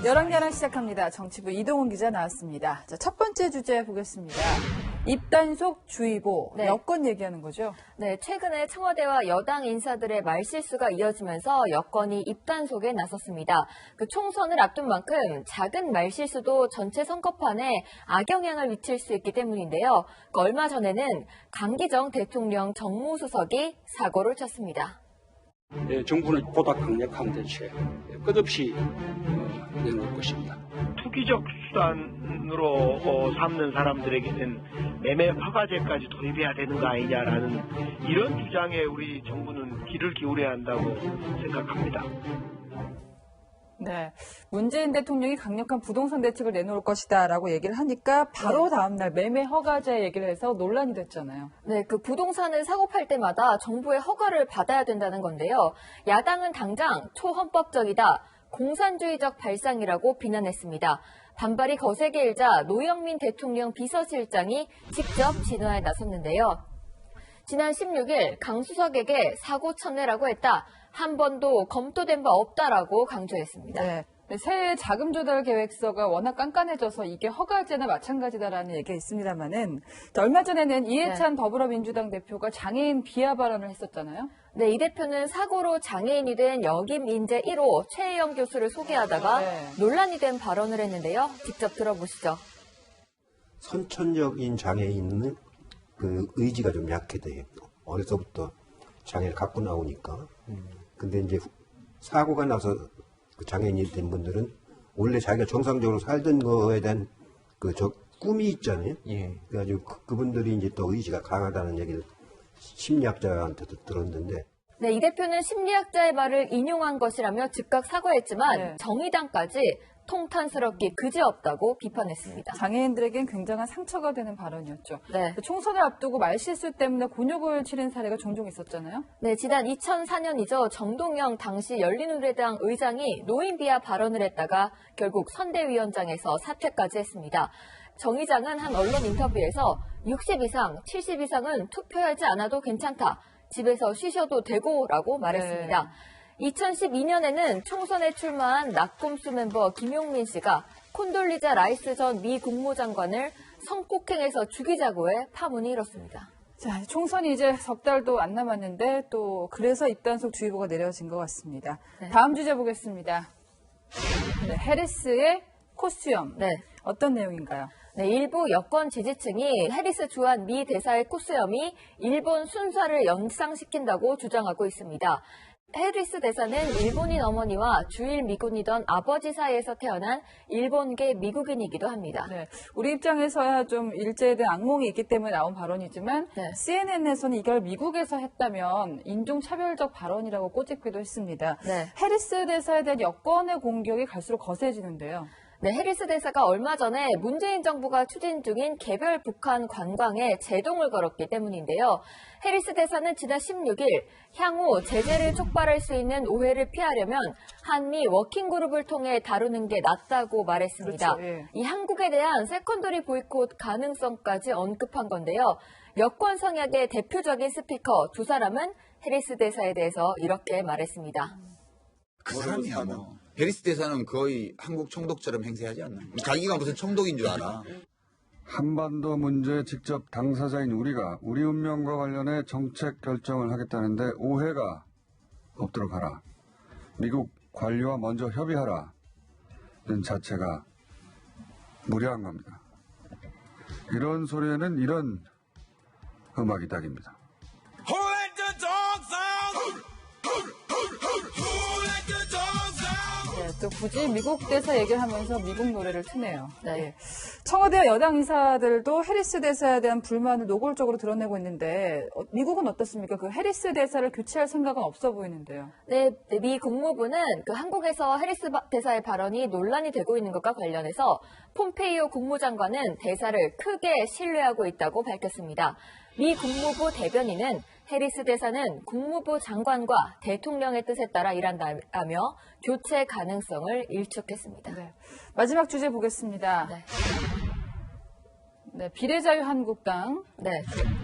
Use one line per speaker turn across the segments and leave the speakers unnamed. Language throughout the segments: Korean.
열왕야랑 시작합니다. 정치부 이동훈 기자 나왔습니다. 자, 첫 번째 주제 보겠습니다. 입단속 주의보,
네.
여권 얘기하는 거죠?
네, 최근에 청와대와 여당 인사들의 말실수가 이어지면서 여권이 입단속에 나섰습니다. 그 총선을 앞둔 만큼 작은 말실수도 전체 선거판에 악영향을 미칠 수 있기 때문인데요. 그 얼마 전에는 강기정 대통령 정무수석이 사고를 쳤습니다.
정부는 보다 강력한 대책 끝없이 내놓을 것입니다.
투기적 수단으로 삼는 사람들에게는 매매 허가제까지 도입해야 되는 거 아니냐라는 이런 주장에 우리 정부는 귀를 기울여야 한다고 생각합니다.
네, 문재인 대통령이 강력한 부동산 대책을 내놓을 것이다라고 얘기를 하니까 바로 다음 날 매매 허가제 얘기를 해서 논란이 됐잖아요.
네, 그 부동산을 사고 팔 때마다 정부의 허가를 받아야 된다는 건데요. 야당은 당장 초헌법적이다, 공산주의적 발상이라고 비난했습니다. 반발이 거세게 일자 노영민 대통령 비서실장이 직접 진화에 나섰는데요. 지난 16일 강 수석에게 사고 쳤네라고 했다. 한 번도 검토된 바 없다라고 강조했습니다.
네. 새해 자금 조달 계획서가 워낙 깐깐해져서 이게 허가제나 마찬가지다라는 얘기가 있습니다만은 얼마 전에는 이해찬 더불어민주당 대표가 장애인 비하 발언을 했었잖아요.
네, 이 대표는 사고로 장애인이 된 역임 인재 1호 최혜영 교수를 소개하다가 논란이 된 발언을 했는데요. 직접 들어보시죠.
선천적인 장애인은 그 의지가 좀 약해 돼요. 어려서부터 장애를 갖고 나오니까. 근데 이제 사고가 나서 그 장애인이 된 분들은 원래 자기가 정상적으로 살던 거에 대한 꿈이 있잖아요. 예. 그래가지고 그분들이 이제 또 의지가 강하다는 얘기를 심리학자한테도 들었는데.
네, 이 대표는 심리학자의 말을 인용한 것이라며 즉각 사과했지만 정의당까지 통탄스럽기 그지없다고 비판했습니다.
장애인들에겐 굉장한 상처가 되는 발언이었죠.
네.
총선을 앞두고 말실수 때문에 곤욕을 치른 사례가 종종 있었잖아요.
네, 지난 2004년이죠. 정동영 당시 열린우리당 의장이 노인 비하 발언을 했다가 결국 선대위원장에서 사퇴까지 했습니다. 정 의장은 한 언론 인터뷰에서 60 이상, 70 이상은 투표하지 않아도 괜찮다. 집에서 쉬셔도 되고라고 말했습니다. 2012년에는 총선에 출마한 낙곰수 멤버 김용민 씨가 콘돌리자 라이스 전 미 국무장관을 성폭행해서 죽이자고 해 파문이 일었습니다.
자, 총선이 이제 석 달도 안 남았는데 또 그래서 입단속 주의보가 내려진 것 같습니다. 네. 다음 주제 보겠습니다. 네, 해리스의 코수염.
네.
어떤 내용인가요?
네, 일부 여권 지지층이 해리스 주한 미 대사의 코수염이 일본 순사를 연상시킨다고 주장하고 있습니다. 해리스 대사는 일본인 어머니와 주일 미군이던 아버지 사이에서 태어난 일본계 미국인이기도 합니다.
네, 우리 입장에서야 좀 일제에 대한 악몽이 있기 때문에 나온 발언이지만 CNN에서는 이걸 미국에서 했다면 인종차별적 발언이라고 꼬집기도 했습니다.
네.
해리스 대사에 대한 여권의 공격이 갈수록 거세지는데요.
네, 해리스 대사가 얼마 전에 문재인 정부가 추진 중인 개별 북한 관광에 제동을 걸었기 때문인데요. 해리스 대사는 지난 16일 향후 제재를 촉발할 수 있는 오해를 피하려면 한미 워킹그룹을 통해 다루는 게 낫다고 말했습니다.
그렇죠, 예.
이 한국에 대한 세컨더리 보이콧 가능성까지 언급한 건데요. 여권 성향의 대표적인 스피커 두 사람은 해리스 대사에 대해서 이렇게 말했습니다.
그 사람이야 뭐. 해리스 대사는 거의 한국 총독처럼 행세하지 않나. 자기가 무슨 총독인 줄 알아.
한반도 문제 직접 당사자인 우리가 우리 운명과 관련해 정책 결정을 하겠다는데 오해가 없도록 하라. 미국 관료와 먼저 협의하라는 자체가 무례한 겁니다. 이런 소리에는 이런 음악이 딱입니다.
또 굳이 미국 대사 얘기를 하면서 미국 노래를 트네요. 네. 청와대와 여당 인사들도 해리스 대사에 대한 불만을 노골적으로 드러내고 있는데 미국은 어떻습니까? 그 해리스 대사를 교체할 생각은 없어 보이는데요.
네, 미 국무부는 그 한국에서 해리스 대사의 발언이 논란이 되고 있는 것과 관련해서 폼페이오 국무장관은 대사를 크게 신뢰하고 있다고 밝혔습니다. 미 국무부 대변인은 해리스 대사는 국무부 장관과 대통령의 뜻에 따라 일한다며 교체 가능성을 일축했습니다.
네. 마지막 주제 보겠습니다. 네, 비례자유한국당.
네.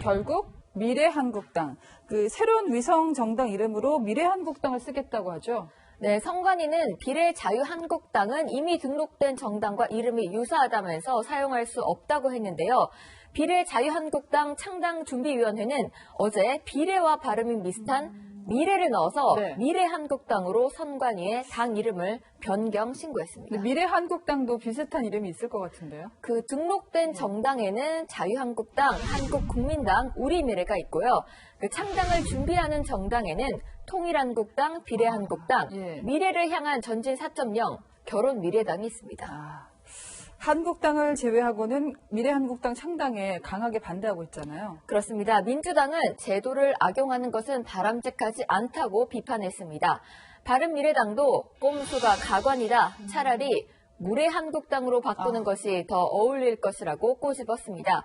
결국 미래한국당, 그 새로운 위성 정당 이름으로 미래한국당을 쓰겠다고 하죠.
네, 선관위는 비례자유한국당은 이미 등록된 정당과 이름이 유사하다면서 사용할 수 없다고 했는데요. 비례자유한국당 창당준비위원회는 어제 비례와 발음이 비슷한 미래를 넣어서
네.
미래한국당으로 선관위에 당 이름을 변경 신고했습니다.
근데 미래한국당도 비슷한 이름이 있을 것 같은데요.
그 등록된 정당에는 자유한국당, 한국국민당, 우리미래가 있고요. 그 창당을 준비하는 정당에는 통일한국당, 비례한국당,
예.
미래를 향한 전진 4.0, 결혼미래당이 있습니다.
한국당을 제외하고는 미래한국당 창당에 강하게 반대하고 있잖아요.
그렇습니다. 민주당은 제도를 악용하는 것은 바람직하지 않다고 비판했습니다. 바른미래당도 꼼수가 가관이다. 차라리 무례한국당으로 바꾸는 것이 더 어울릴 것이라고 꼬집었습니다.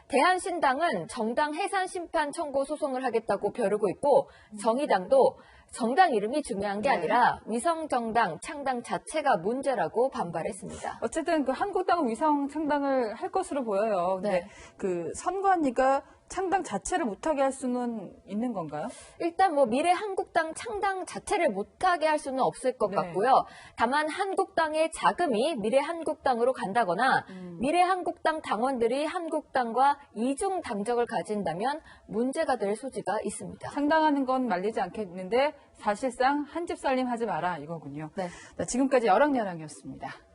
대한신당은 정당 해산 심판 청구 소송을 하겠다고 벼르고 있고 정의당도 정당 이름이 중요한 게 아니라 위성정당 창당 자체가 문제라고 반발했습니다.
어쨌든 그 한국당은 위성 창당을 할 것으로 보여요. 근데
네.
그 선관위가 창당 자체를 못하게 할 수는 있는 건가요?
일단 뭐 미래한국당 창당 자체를 못하게 할 수는 없을 것
네.
같고요. 다만 한국당의 자금이 미래한국당으로 간다거나 미래한국당 당원들이 한국당과 이중 당적을 가진다면 문제가 될 소지가 있습니다.
창당하는 건 말리지 않겠는데 사실상 한 집 살림 하지 마라 이거군요.
네.
자, 지금까지 여랑여랑이었습니다.